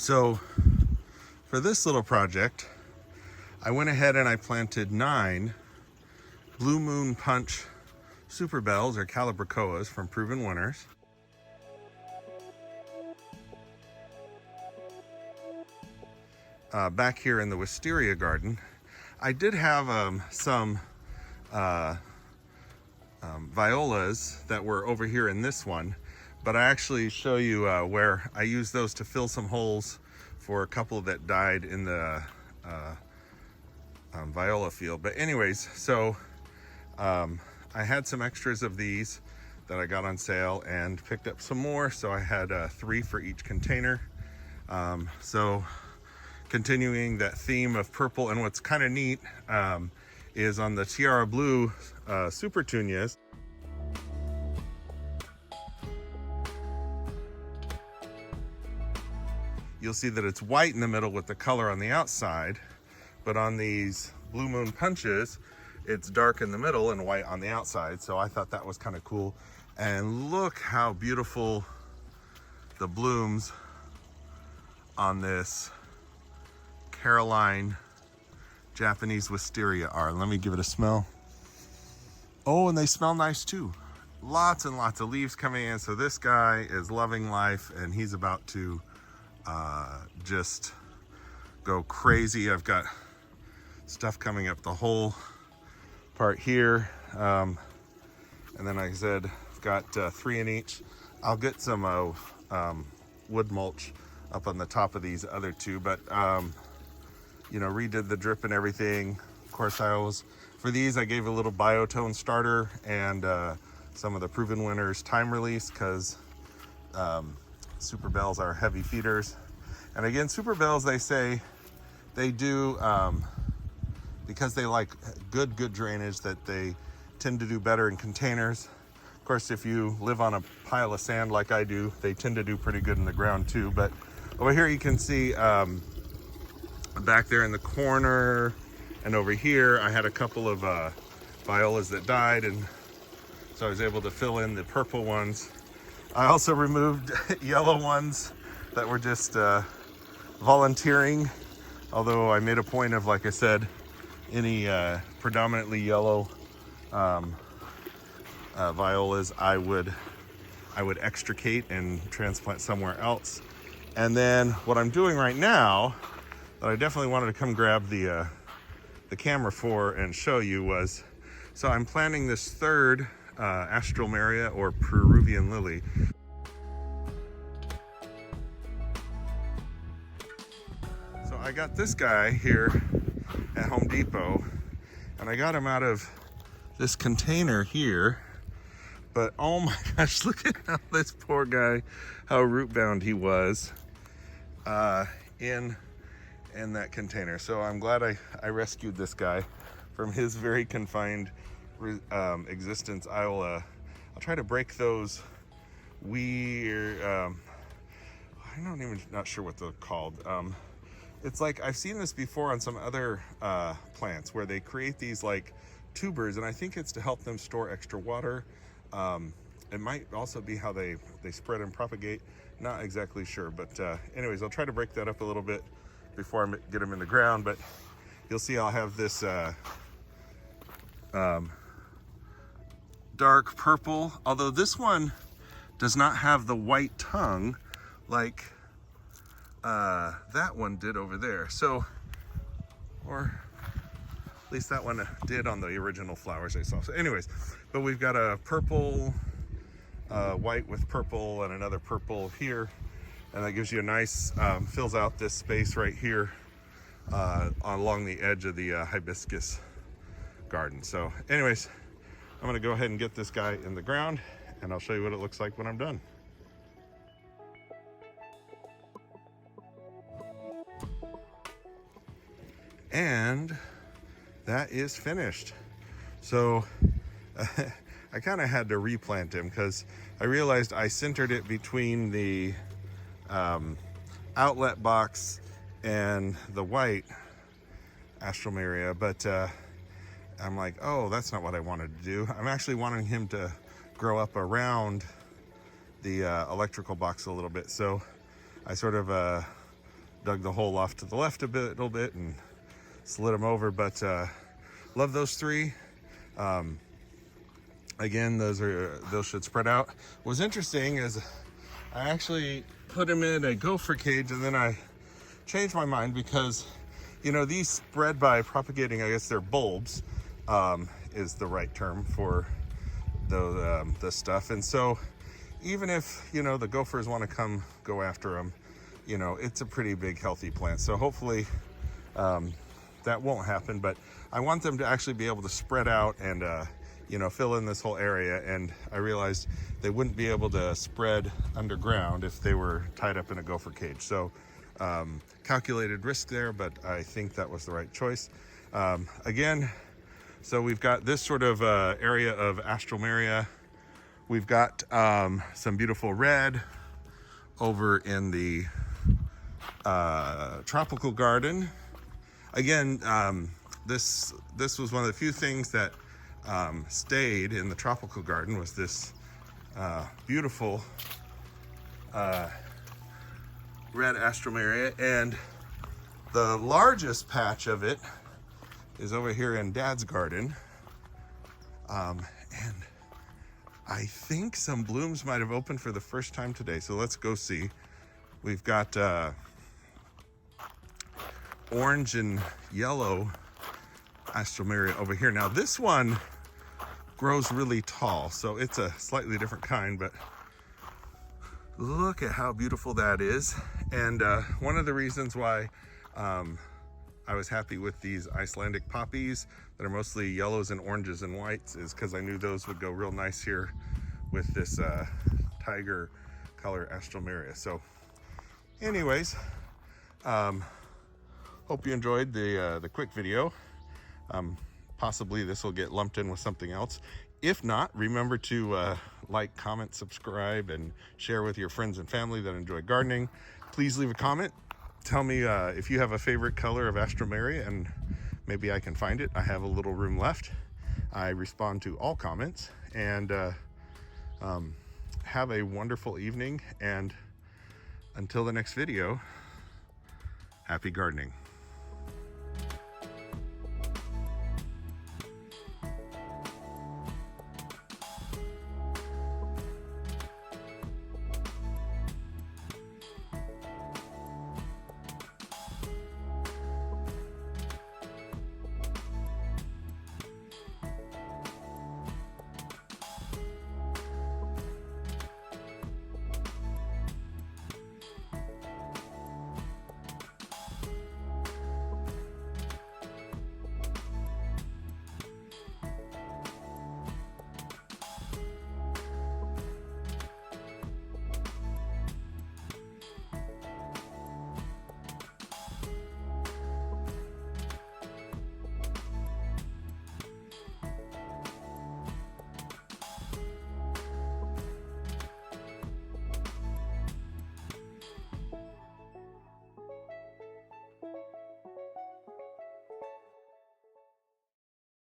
So for this little project, I went ahead and I planted 9 Blue Moon Punch Superbells or Calibrachoas from Proven Winners. Back here in the Wisteria Garden. I did have some violas that were over here in this one, but I actually show you where I used those to fill some holes for a couple that died in the viola field. But anyways, so I had some extras of these that I got on sale and picked up some more, so I had 3 for each container. So continuing that theme of purple, and what's kind of neat is on the Tiara Blue Superbells, you'll see that it's white in the middle with the color on the outside, but on these Blue Moon Punches, it's dark in the middle and white on the outside. So I thought that was kind of cool. And look how beautiful the blooms on this Caroline Japanese wisteria are. Let me give it a smell. Oh, and they smell nice too. Lots and lots of leaves coming in. So this guy is loving life and he's about to just go crazy. I've got stuff coming up the whole part here. And then like I said, I've got 3 in each. I'll get some wood mulch up on the top of these other 2, but you know, redid the drip and everything. Of course, for these, I gave a little biotone starter and some of the Proven Winners time release, because Superbells are heavy feeders. And again, Superbells, they say they do, because they like good drainage, that they tend to do better in containers. Of course, if you live on a pile of sand like I do, they tend to do pretty good in the ground too. But over here you can see back there in the corner and over here, I had a couple of violas that died, and so I was able to fill in the purple ones. I also removed yellow ones that were just volunteering, although I made a point of, like I said, any predominantly yellow violas I would extricate and transplant somewhere else. And then what I'm doing right now, that I definitely wanted to come grab the camera for and show you, was, so I'm planting this 3rd Alstroemeria or Peruvian Lily. So I got this guy here at Home Depot, and I got him out of this container here, but oh my gosh, look at how this poor guy, how root bound he was in that container. So I'm glad I rescued this guy from his very confined existence. I'll try to break those weird, not sure what they're called. It's like, I've seen this before on some other plants where they create these like tubers, and I think it's to help them store extra water. It might also be how they spread and propagate. Not exactly sure, but anyways, I'll try to break that up a little bit before I get them in the ground. But you'll see I'll have this dark purple, although this one does not have the white tongue like that one did over there. So, or at least that one did on the original flowers I saw. So anyways, but we've got a purple, white with purple, and another purple here. And that gives you a nice, fills out this space right here along the edge of the Hibiscus Garden. So anyways, I'm gonna go ahead and get this guy in the ground, and I'll show you what it looks like when I'm done. And that is finished. So I kind of had to replant him because I realized I centered it between the outlet box and the white Alstroemeria, but I'm like, oh, that's not what I wanted to do. I'm actually wanting him to grow up around the electrical box a little bit. So I sort of dug the hole off to the left a little bit and slid them over. But love those three. Again, those should spread out. What's interesting is I actually put them in a gopher cage, and then I changed my mind because, you know, these spread by propagating, I guess they're bulbs, is the right term for the stuff. And so even if, you know, the gophers want to come go after them, you know, it's a pretty big healthy plant. So hopefully that won't happen, but I want them to actually be able to spread out and you know, fill in this whole area. And I realized they wouldn't be able to spread underground if they were tied up in a gopher cage. So calculated risk there, but I think that was the right choice. Again, so we've got this sort of area of Alstroemeria. We've got some beautiful red over in the tropical garden. Again, this was one of the few things that stayed in the tropical garden, was this beautiful red Alstroemeria, and the largest patch of it is over here in Dad's garden, and I think some blooms might have opened for the first time today, so let's go see. We've got orange and yellow Alstroemeria over here. Now this one grows really tall, so it's a slightly different kind, but look at how beautiful that is. And one of the reasons why I was happy with these Icelandic poppies that are mostly yellows and oranges and whites is because I knew those would go real nice here with this tiger color Alstroemeria. So anyways, hope you enjoyed the quick video. Possibly this will get lumped in with something else. If not, remember to like, comment, subscribe, and share with your friends and family that enjoy gardening. Please leave a comment. Tell me if you have a favorite color of Alstroemeria, and maybe I can find it. I have a little room left. I respond to all comments, and have a wonderful evening. And until the next video, happy gardening.